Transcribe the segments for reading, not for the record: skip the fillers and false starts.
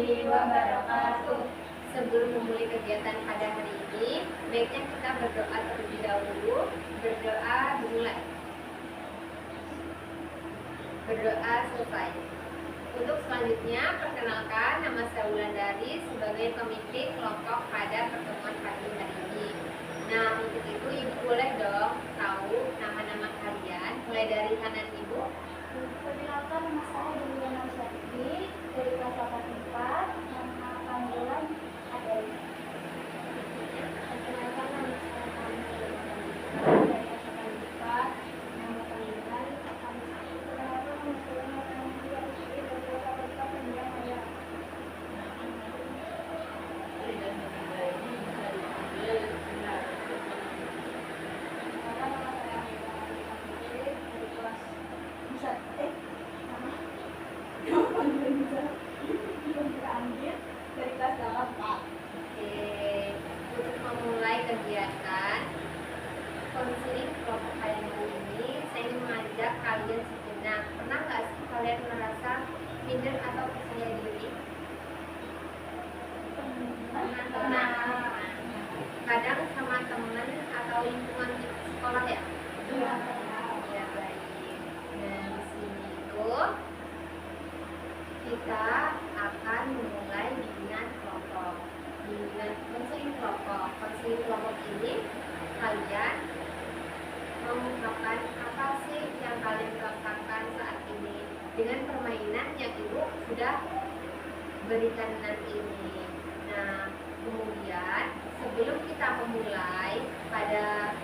warahmatullahi wabarakatuh. Sebelum memulai kegiatan pada hari ini, baiknya kita berdoa terlebih dahulu. Berdoa dimulai. Berdoa selesai. Untuk selanjutnya, perkenalkan nama saya Wulandari sebagai pemimpin kelompok pada pertemuan pagi hari ini. Nah, untuk itu Ibu boleh dong tahu nama-nama kalian, mulai dari kanan Ibu. Perkenalkan, nama saya Juliana Syarify dari kelas 8 nama panggilan Adel. Perkenalkan, nama saya Kamil dari kelas 8 nama panggilan Kamis. Perkenalkan, nama saya Nurhayati dari kelas 8 panggilan Adel. Dari kelas 8. Oke, untuk memulai kegiatan konseling kelompok kalian hari ini, saya ingin mengajak kalian sejenak. Pernah nggak sih kalian merasa minder atau percaya diri? Pernah. Kadang sama teman atau lingkungan sekolah ya? Iya. Ya, baik. Nah, di sini itu kita akan memulai bimbingan kelompok. Bimbingan konseling kelompok. Konseling kelompok ini kalian mengungkapkan apa sih yang kalian rasakan saat ini dengan permainan yang Ibu sudah berikan nanti ini. Nah, kemudian sebelum kita memulai pada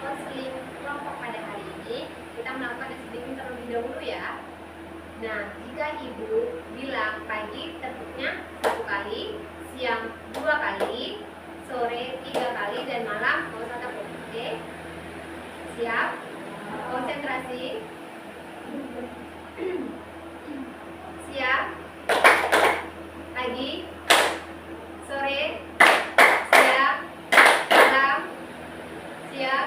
konseling kelompok pada hari ini, kita melakukan listening terlebih dahulu ya. Nah, jika Ibu bilang pagi tentunya 1 kali, siang 2 kali, sore 3 kali, dan malam mau 1 kali. Oke? Siap? Konsentrasi. Siap? Pagi, sore, siang, malam, siap,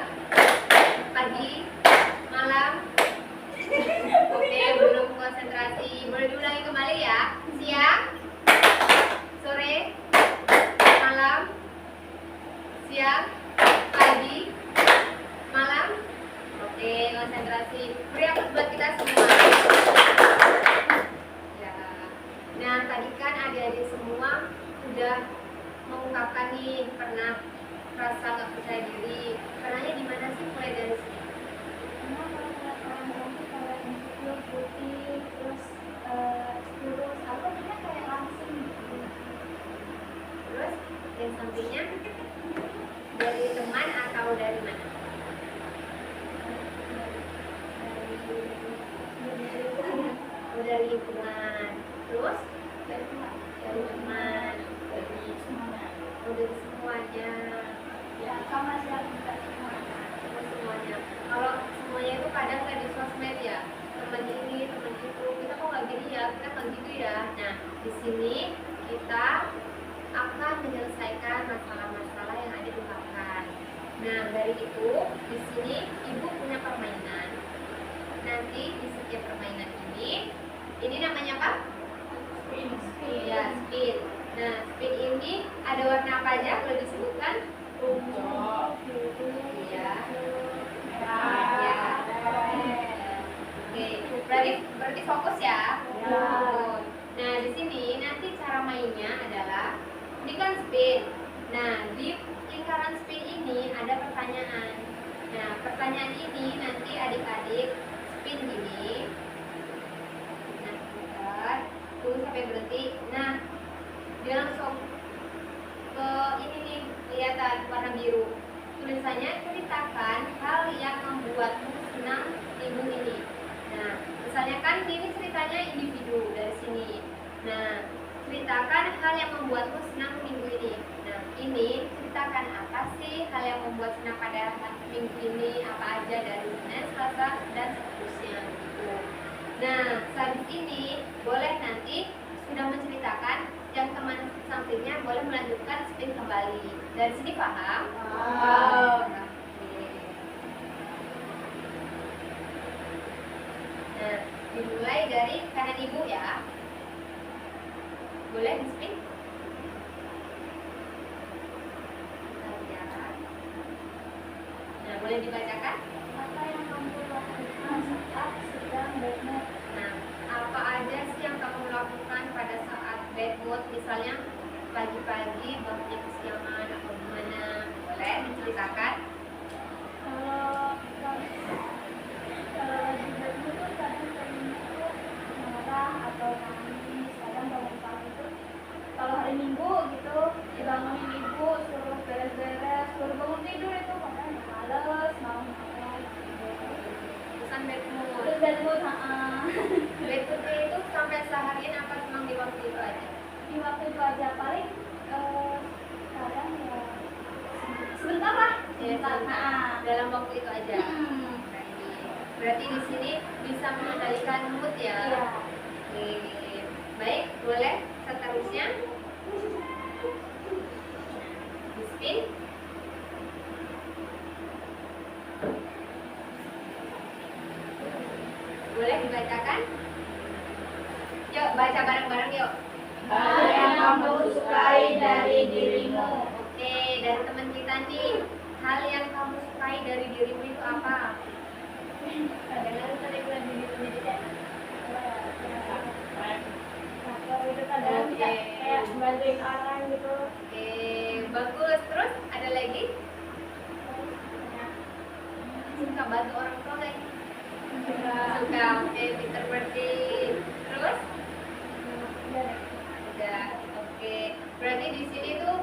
pagi, malam. Oke, belum konsentrasi. Boleh diulangi kembali ya. Siang, sore, malam, siang, pagi, malam. Oke, konsentrasi. Beri aplaus buat kita semua. Ya. Nah, tadi kan adik-adik semua sudah mengungkapkan nih, pernah merasa nggak percaya diri. Pernahnya di mana sih? Mulai dari sini. Karena kalau lihat orang cantik, kalau insecure, putih, terus lurus, aku kita kayak langsing gitu. Terus yang sampingnya dari teman atau dari mana? Oh, dari lingkungan. Terus dari teman. Oh, dari semuanya. Ya, sama sih aku juga semuanya. Oh, semuanya. Kalau semuanya itu kadang nggak di sosmed ya. Teman ini, teman itu. Kita kok nggak gini ya? Kita kan gitu ya. Nah, di sini kita akan menyelesaikan masalah-masalah yang ada di belakang. Nah, dari itu di sini Ibu punya permainan. Nanti di setiap permainan ini namanya apa? Spin. Ya, spin. Nah, spin ini ada warna apa aja? Boleh disebutkan? Iya. Ya. Oke, berarti fokus ya. Ya. Nah, di sini nanti cara mainnya adalah ini kan spin. Nah, di lingkaran spin ini ada pertanyaan. Nah, pertanyaan ini nanti adik-adik spin gini. Nah, bentar. Tunggu sampai berhenti. Nah, dia langsung ke ini nih, kelihatan warna biru. Tulisannya ceritakan hal yang membuatmu senang minggu ini. Nah, misalnya kan ini ceritanya individu dari sini. Nah, ceritakan hal yang membuatmu senang minggu ini. Nah, ini ceritakan apa sih hal yang membuat senang pada minggu ini, apa aja dari Senin, Selasa, dan seterusnya gitu. Nah, sehabis ini boleh nanti sudah menceritakan, yang teman sampingnya boleh melanjutkan spin kembali. Dari sini paham? Wow. Nah, dimulai dari kanan Ibu ya. Boleh Boleh di-spin? Kita lihat. Nah, boleh dibacakan? Apa yang kamu lakukan saat sedang bad mood? Nah, apa aja sih yang kamu lakukan pada saat bad mood? Misalnya pagi-pagi bangunnya kesiangan atau gimana? Boleh diceritakan? Kalau lagi bad mood tuh kadang pengennya tuh marah atau nangis. Kadang bangun pagi tuh kalau hari Minggu gitu dibangunin ibu suruh beres-beres, suruh bangun tidur itu padahal males mau ngapain. Pesan bad mood. Terus bad mood, Bad moodnya itu sampai seharian apa cuma di waktu itu aja? di waktu itu aja paling kadang ya sebentar lah. Ya, Nah, dalam waktu itu aja. Berarti di sini bisa mengendalikan mood ya. iya. Oke. Baik, boleh seterusnya. Di-spin. Boleh dibacakan? Yuk, baca bareng-bareng yuk. Hal yang kamu sukai dari dirimu. Oke, dari teman kita nih. Hal yang kamu sukai dari dirimu itu apa? Kadang tadi bilang diri sendiri kayak itu kadang Oke. kayak bantuin orang gitu. Oke, bagus. Terus ada lagi? Suka bantu orang tua nggak? Suka. Oke, pinter berarti. Terus? Udah. Oke. Berarti di sini tuh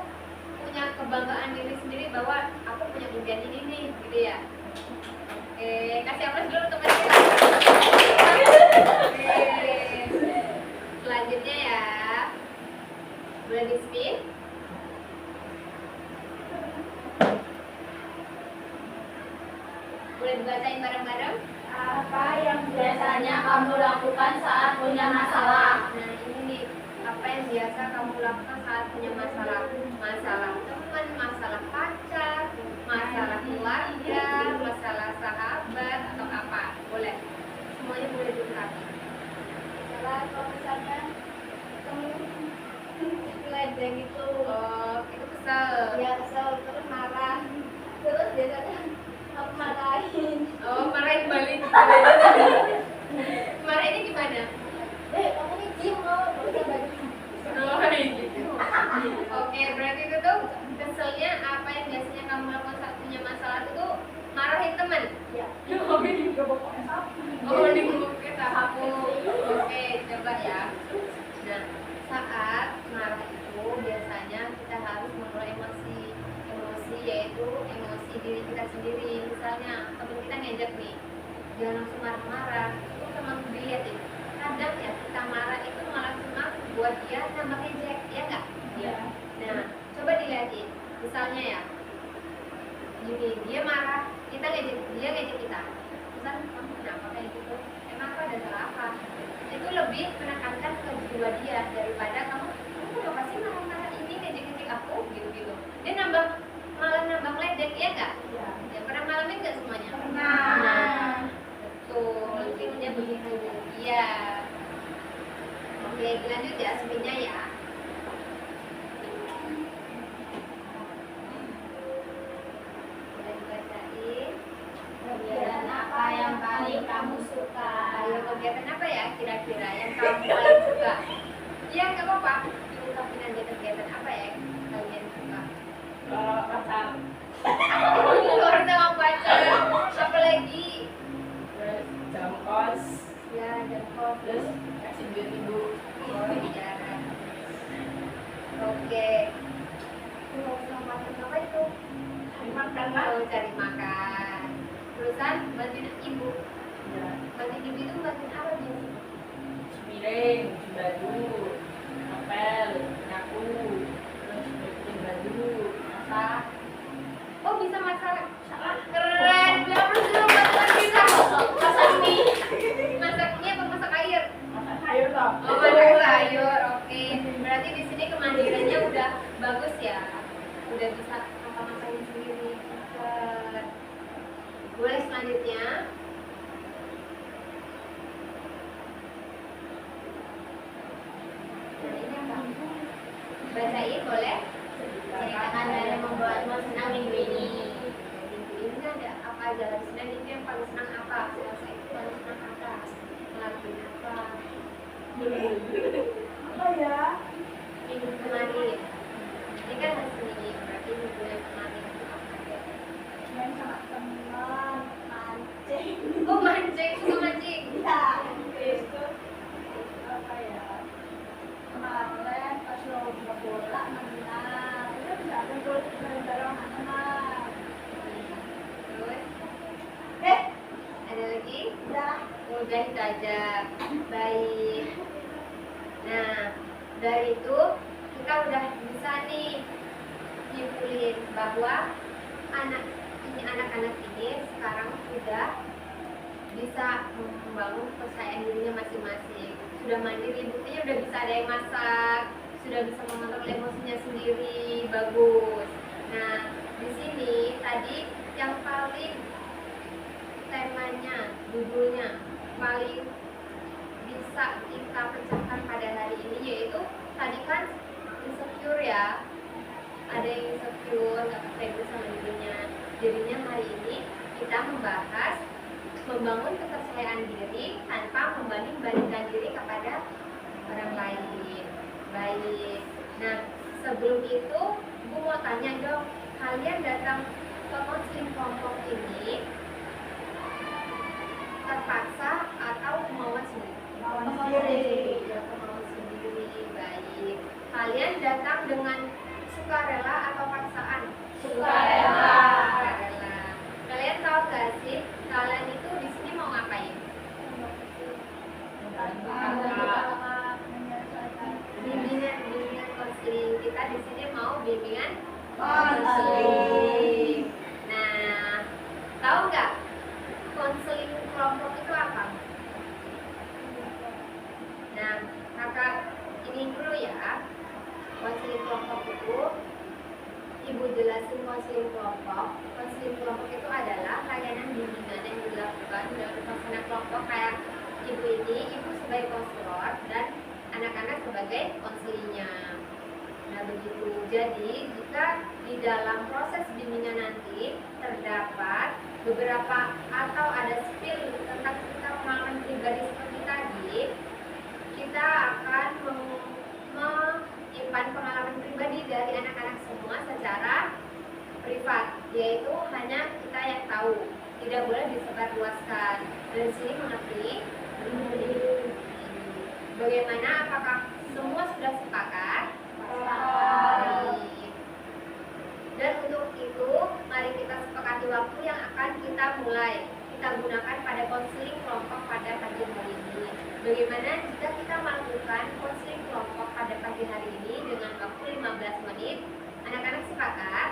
punya kebanggaan diri sendiri bahwa aku punya impian ini nih, gitu ya. Oke, kasih aplaus dulu teman-teman. Oke. Selanjutnya ya. Boleh di-spin? Boleh dibacain bareng-bareng? Apa yang biasanya kamu lakukan saat punya masalah? Nah, ini nih, apa yang biasa kamu lakukan saat punya masalah? Masalah teman, masalah pacar, masalah keluarga, masalah sahabat, atau apa? Boleh. Semuanya boleh diungkapkan. Kalau misalnya temen ledeng itu, Itu kesel. ya kesel terus marah, terus biasanya aku marahin. Marahin balik. Marahinnya gimana? Kamu nih diem loh, terus balik. Gitu. Oke, berarti itu tuh keselnya apa yang biasanya kamu lakukan saat punya masalah itu tuh marahin teman. Ya. Digubuk sapu. Oke, coba ya. Nah, saat marah itu biasanya kita harus mengelola emosi. Emosi yaitu emosi diri kita sendiri. Misalnya teman kita ngejek nih, jangan langsung marah-marah. Itu teman dilihat ya. Kadang ya kita marah itu malah cuma buat dia nambah ngejek, ya nggak? Iya. Nah, coba dilihatin. Misalnya ya, gini, dia marah, kita ngejek, dia ngejek kita. Misal, kamu kenapa kayak gitu? Emang aku ada salah apa? Itu lebih menekankan ke jiwa dia daripada kamu kenapa sih marah-marah ini ngejek-ngejek aku gitu-gitu. Dia malah nambah ledek, ya nggak? Iya. Ya, pernah ngalamin nggak semuanya? Pernah. Betul, jadinya begitu. Iya. Oke, lanjut ya, spinnya ya. Boleh dibacain. Kegiatan apa yang paling kamu suka? Ayo, kegiatan apa ya kira-kira yang kamu paling suka? Iya, nggak apa-apa. Ungkapin aja kegiatan apa ya yang kalian suka. Pasang Keluar sama pacar. Apa lagi? terus jam kos Ya, dan kos. terus kasih duit ibu Jalan. Oke. Keluar sama pacar apa itu? makan lah Cari makan. Terusan bantuin ibu. ya Bantuin ibu itu bantuin apa biasanya? piring baju ngepel nyapu terus bikin baju masak Oh, bisa masak. Keren. Kamu sudah masak bisa. masak mie Masak mie apa masak air? masak sayur toh Oh, masak sayur. Oke. Berarti di sini kemandiriannya udah bagus ya. Udah bisa masak-masakin sendiri. Keren. Boleh selanjutnya. Nah, ini apa? Bacain boleh? Ceritakan dan yang membuatmu senang minggu ini. Minggu ini ada apa aja? Senin ini yang paling senang apa? Selasa itu paling senang apa? Ngelakuin apa? Apa ya? Minggu kemarin. Ini kan hari Senin, berarti minggu yang kemarin itu apa aja? Main sama teman, mancing. Oh mancing, suka mancing. Ya, Itu apa ya? kemarin pas lomba bola menang. Itu bisa kumpul bareng anak. Terus Eh, ada lagi? udah. Udah itu aja. Baik. Nah, dari itu kita udah bisa nih nyimpulin bahwa anak-anak ini sekarang sudah bisa membangun kepercayaan dirinya masing-masing. Sudah mandiri, buktinya udah bisa ada yang masak, sudah bisa mengontrol emosinya sendiri, bagus. Nah, di sini tadi yang paling temanya, judulnya paling bisa kita pecahkan pada hari ini yaitu tadi kan insecure ya, ada yang insecure nggak percaya diri sama dirinya. Jadinya hari ini kita membahas membangun kepercayaan diri tanpa membanding-bandingkan diri kepada orang lain. Baik. Nah, sebelum itu gue mau tanya dong, kalian datang ke coaching kelompok ini terpaksa atau kemauan sendiri? Kemauan sendiri. Ya, kemauan sendiri. Baik. Kalian datang dengan sukarela atau paksaan? Sukarela. Sukarela. Kalian tahu gak sih, kalian itu di sini mau ngapain? Bimbingan konseling. Kita di sini mau bimbingan konseling. Nah, tahu nggak konseling kelompok itu apa? Nah, kakak ini dulu ya. Konseling kelompok itu, ibu jelasin konseling kelompok. Konseling kelompok itu adalah layanan bimbingan yang dilakukan dalam suasana kelompok kayak ibu ini, ibu sebagai konselor dan anak-anak sebagai konselingnya. Nah begitu. Jadi jika di dalam proses bimbingan nanti terdapat beberapa atau ada spill tentang kita pengalaman pribadi seperti tadi, kita akan menyimpan pengalaman pribadi dari anak-anak semua secara privat, yaitu hanya kita yang tahu, tidak boleh disebarluaskan. Dan sini mengerti? Bagaimana? Apakah semua sudah sepakat? Baik. Dan untuk itu, mari kita sepakati waktu yang akan kita mulai kita gunakan pada konseling kelompok pada pagi hari ini. Bagaimana jika kita melakukan konseling kelompok pada pagi hari ini dengan waktu 15 menit? Anak-anak sepakat?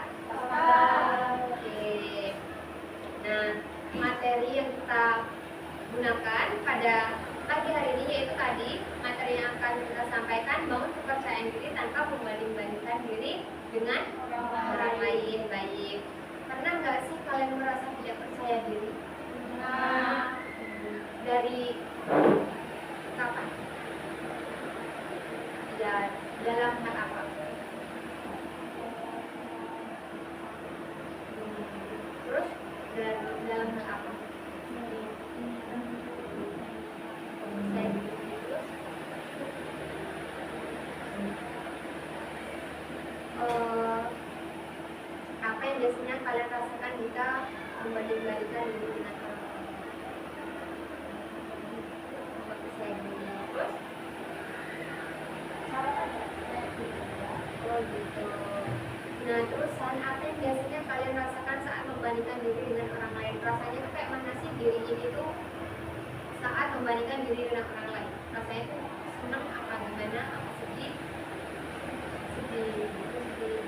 Oke. Nah, materi yang kita gunakan pada pagi hari ini yaitu tadi materi yang akan kita sampaikan, bangun kepercayaan diri tanpa membanding-bandingkan diri dengan orang lain. Baik. Pernah nggak sih kalian merasa tidak percaya diri? Dari kapan? Ya, dalam hal apa? Terus dalam hal apa? Saya terus apa yang biasanya kalian rasakan jika membanding-bandingkan diri dengan orang lain? Seperti saya dulu. Terus oh gitu. Nah terusan apa yang biasanya kalian rasakan saat membandingkan diri dengan orang lain? Rasanya tuh kayak mana sih diri ini tuh saat membandingkan diri dengan orang lain? Rasanya tuh senang apa gimana? Apa sedih? Sedih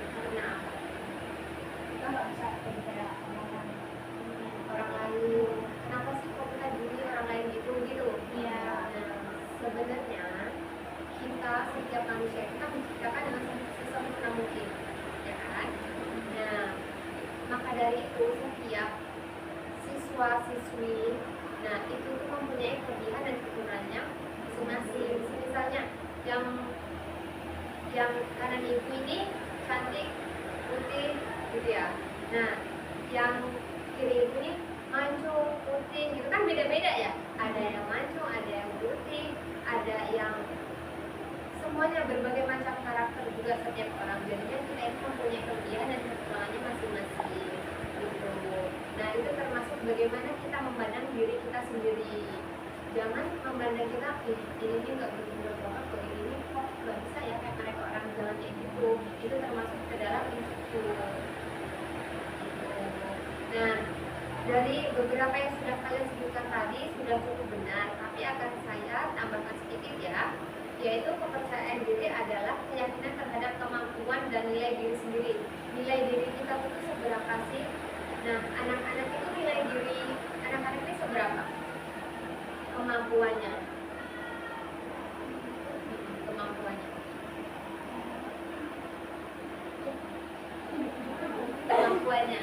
karena apa? Kita nggak bisa percaya omongan Orang lain. Kenapa sih kok kita diri orang lain gitu? Iya. Nah, sebenarnya kita setiap manusia kita menciptakan dengan sesempurna mungkin, ya kan? Nah, maka dari itu setiap siswa-siswi, nah itu tuh mempunyai kelebihan dan kekurangannya masing-masing. Misalnya yang yang kanan ibu ini cantik, putih, gitu ya. Nah, yang kiri ibu ini mancung, putih, gitu kan beda-beda ya. Ada yang mancung, ada yang putih, ada yang semuanya berbagai macam karakter juga setiap orang. Jadinya kita itu mempunyai kelebihan dan kekurangannya masing-masing gitu. Nah, itu termasuk bagaimana kita memandang diri kita sendiri. Jangan memandang kita ini nggak benar-benar banget, kok ini kok nggak bisa ya kayak mereka orang jalan kayak gitu. Itu termasuk ke dalam insecure gitu. Nah, dari beberapa yang sudah kalian sebutkan tadi sudah cukup benar, tapi akan saya tambahkan sedikit ya, yaitu kepercayaan diri adalah keyakinan terhadap kemampuan dan nilai diri sendiri. Nilai diri kita itu seberapa sih? Nah, anak-anak itu nilai diri anak-anak ini seberapa? Kemampuannya. Kemampuannya. Kemampuannya.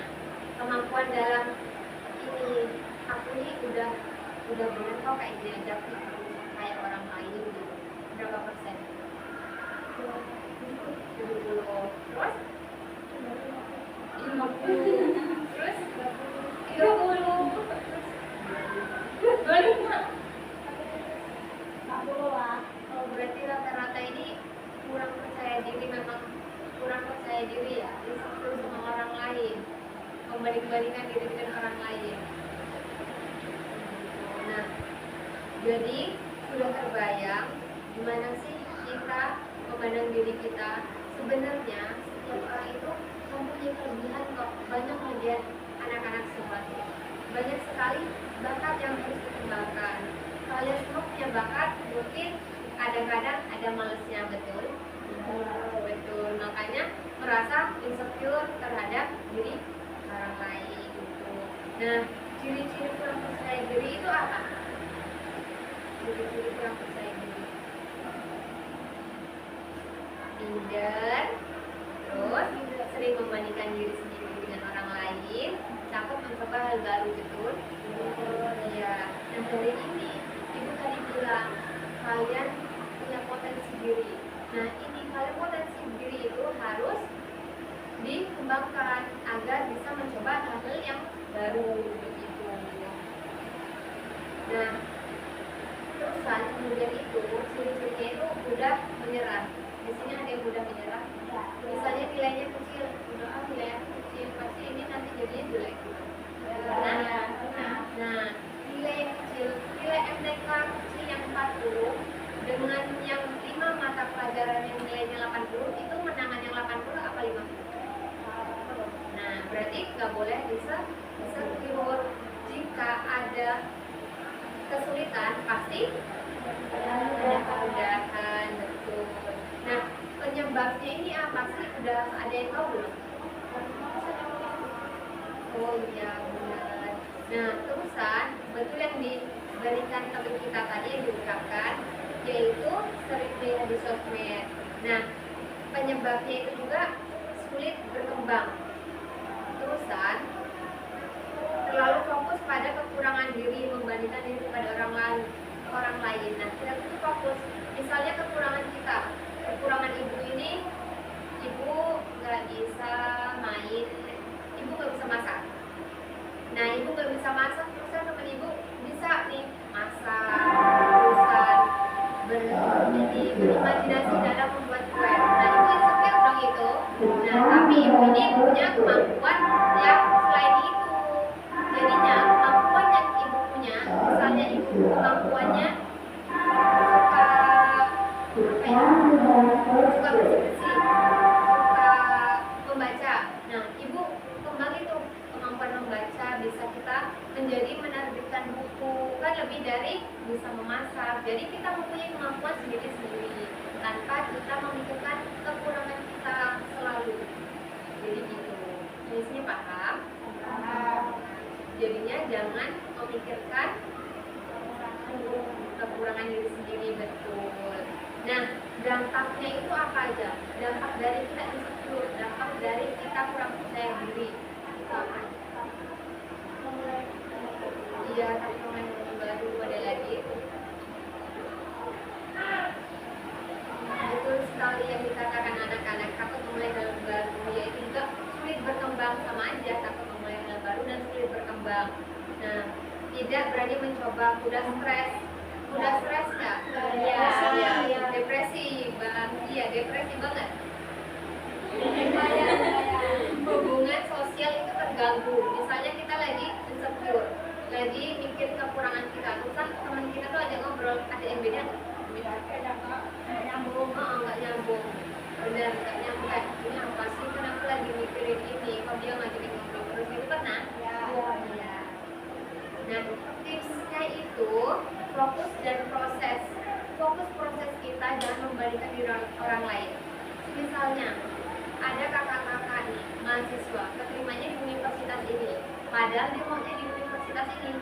Kemampuan dalam ini aku nih udah benar kok kayak diajak kayak orang lain gitu. Berapa persen? 70. Terus? 50. Terus? 30. 25. Oh, berarti rata-rata ini kurang percaya diri, memang kurang percaya diri ya, insecure sama orang lain, membanding-bandingkan diri dengan orang lain. Nah, jadi sudah terbayang gimana sih kita memandang diri kita. Sebenarnya setiap orang itu mempunyai kelebihan kok, banyak kelebihan anak-anak semua. Banyak sekali bakat yang harus dikembangkan. Kalian semua punya bakat, mungkin kadang-kadang ada malesnya, betul? Betul, makanya merasa insecure terhadap diri orang lain gitu. Nah, ciri-ciri kurang percaya diri itu apa? Ciri-ciri kurang percaya diri. Minder, terus sering membandingkan diri sendiri dengan orang lain, takut mencoba hal baru, betul? Iya. Nah, dari ini ibu tadi bilang kalian punya potensi diri. Nah, ini kalian potensi diri itu harus dikembangkan agar bisa mencoba hal-hal yang baru begitu. Nah, terusan kemudian itu ciri-cirinya itu mudah menyerah. Di sini ada yang mudah menyerah. Misalnya nilainya kecil, udah nilainya kecil, pasti ini nanti jadinya jelek. Nah, nilai yang kecil, nilai MTK kecil yang 40 dengan yang 5 mata pelajaran yang nilainya 80, itu menangan yang 80 apa 50? Nah, berarti nggak boleh insecure. Jika ada kesulitan, pasti ada kemudahan, betul. Nah, penyebabnya ini apa sih? Udah ada yang tahu belum? Oh iya, benar. Nah, terusan betul yang diberikan topik kita tadi yang diungkapkan, yaitu sering melihat di sosmed. Nah, penyebabnya itu juga sulit berkembang. Terusan terlalu fokus pada kekurangan diri, membandingkan diri kepada orang lain. Nah, kita tuh fokus, misalnya kekurangan kita, kekurangan ibu ini, ibu nggak bisa main, ibu nggak bisa masak. Nah, ibu nggak bisa masak, terusan teman ibu bisa nih masak, terusan berimajinasi dalam membuat kue. Nah, ibu insecure dong itu. Nah, tapi ibu ini punya kemampuan yang selain itu. Jadinya kemampuan yang ibu punya, misalnya ibu kemampuannya suka bersih-bersih, suka membaca. Nah, ibu kembali tuh kemampuan membaca, bisa kita menjadi menerbitkan buku, kan lebih dari bisa memasak. Jadi kita mempunyai kemampuan sendiri-sendiri tanpa kita memikirkan kekurangan kita selalu. Jadi gitu. Misalnya paham? Jadinya jangan memikirkan kekurangan diri sendiri, betul. Nah, dampaknya itu apa aja? Dampak dari kita insecure, dampak dari kita kurang percaya diri itu apa? Iya, tapi ngomong baru ada lagi. Betul sekali yang dikatakan apa? Udah stres nggak? Iya. Iya. Depresi, Bang. Iya, depresi banget. Hubungan sosial itu terganggu. Misalnya kita lagi insecure, lagi mikir kekurangan kita, terus teman kita tuh ajak ngobrol, ada yang beda nggak? Nggak nyambung. Nggak nyambung. Benar, nggak nyambung. Kayak, ini apa sih? Kenapa lagi mikirin ini? Kok dia ngajakin ngobrol terus gitu pernah? Iya. Nah, tipsnya itu fokus dan proses. Fokus proses kita, jangan membandingkan diri orang lain. Misalnya, ada kakak-kakak nih, mahasiswa, keterimanya di universitas ini. Padahal dia maunya di universitas ini.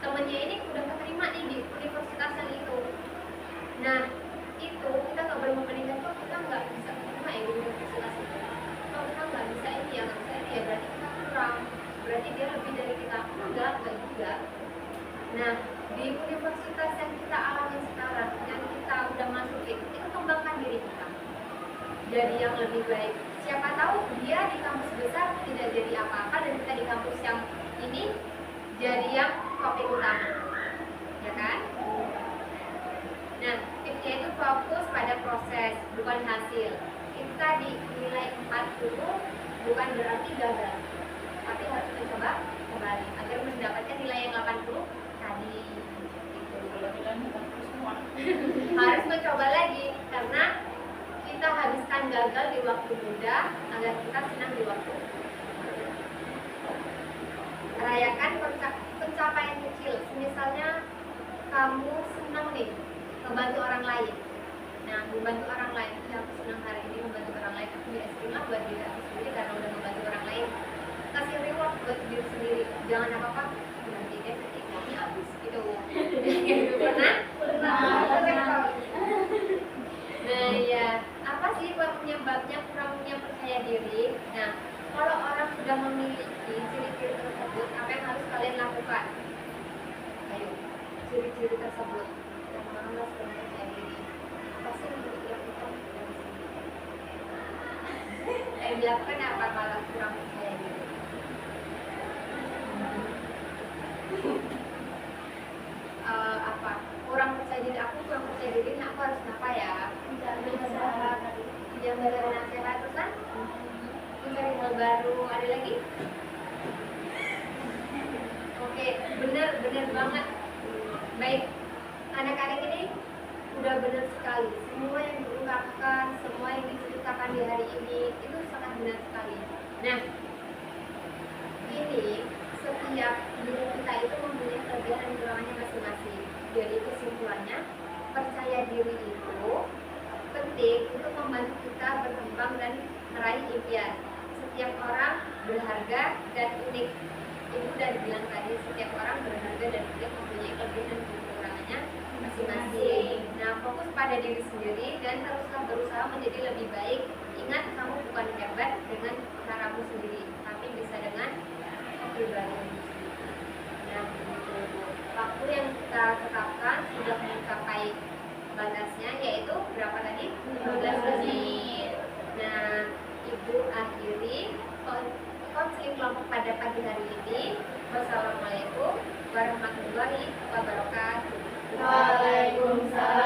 Temennya ini udah keterima nih di universitas yang itu. Nah, itu kita nggak boleh membandingkan, kok kita nggak bisa keterima ya di universitas itu. Kok kita nggak bisa ini ya, nggak bisa ini ya, berarti kita kurang. Berarti dia lebih dari kita. Enggak juga. Nah, di universitas yang kita alami sekarang, yang kita udah masukin, itu kembangkan diri kita jadi yang lebih baik. Siapa tahu dia di kampus besar tidak jadi apa-apa dan kita di kampus yang ini jadi yang topik utama, ya kan? Nah, tipsnya itu fokus pada proses, bukan hasil. Itu tadi nilai 40 bukan berarti gagal, tapi harus mencoba kembali agar mendapatkan nilai yang 80 tadi. Harus mencoba lagi karena kita habiskan gagal di waktu muda agar kita senang di waktu. Rayakan pencapaian kecil. Misalnya kamu senang nih membantu orang lain. Nah, membantu orang lain, ya aku senang hari ini membantu orang lain. Aku beli es krim lah buat diri aku sendiri karena udah membantu orang lain. Kasih reward buat diri sendiri. Jangan apa-apa nanti deh uangnya habis gitu. Gitu pernah? Nah ya, apa sih penyebabnya kurangnya percaya diri? Nah, kalau orang sudah memiliki ciri-ciri tersebut, apa yang harus kalian lakukan? Ayo, ciri-ciri tersebut. Yang orang sudah percaya diri, apa sih yang harus dilakukan? Yang dilakukan apa kalau kurang percaya diri? Apa? Kurang percaya diri aku, kurang percaya diri, nah aku harus apa ya? Jangan dengerin nasihat terus kan? Mencari hal baru, ada lagi? Oke, benar banget. Baik, anak-anak ini udah benar sekali. Semua yang diungkapkan, semua yang diceritakan di hari ini itu sangat benar sekali. Nah, ini setiap diri kita itu mempunyai kelebihan dan kekurangannya masing-masing. Jadi kesimpulannya, percaya diri itu penting untuk membantu kita berkembang dan meraih impian. Setiap orang berharga dan unik. Itu udah dibilang tadi, setiap orang berharga dan unik, mempunyai kelebihan dan kekurangannya masing-masing. Nah, fokus pada diri sendiri dan teruslah berusaha menjadi lebih baik. Ingat, kamu bukan hebat dengan caramu sendiri, tapi bisa dengan kepribadianmu sendiri. Nah, waktu yang kita tetapkan sudah mencapai batasnya, yaitu berapa tadi? 15 menit. Nah, Ibu akhiri konseling kelompok pada pagi hari ini. Wassalamualaikum warahmatullahi wabarakatuh. Waalaikumsalam.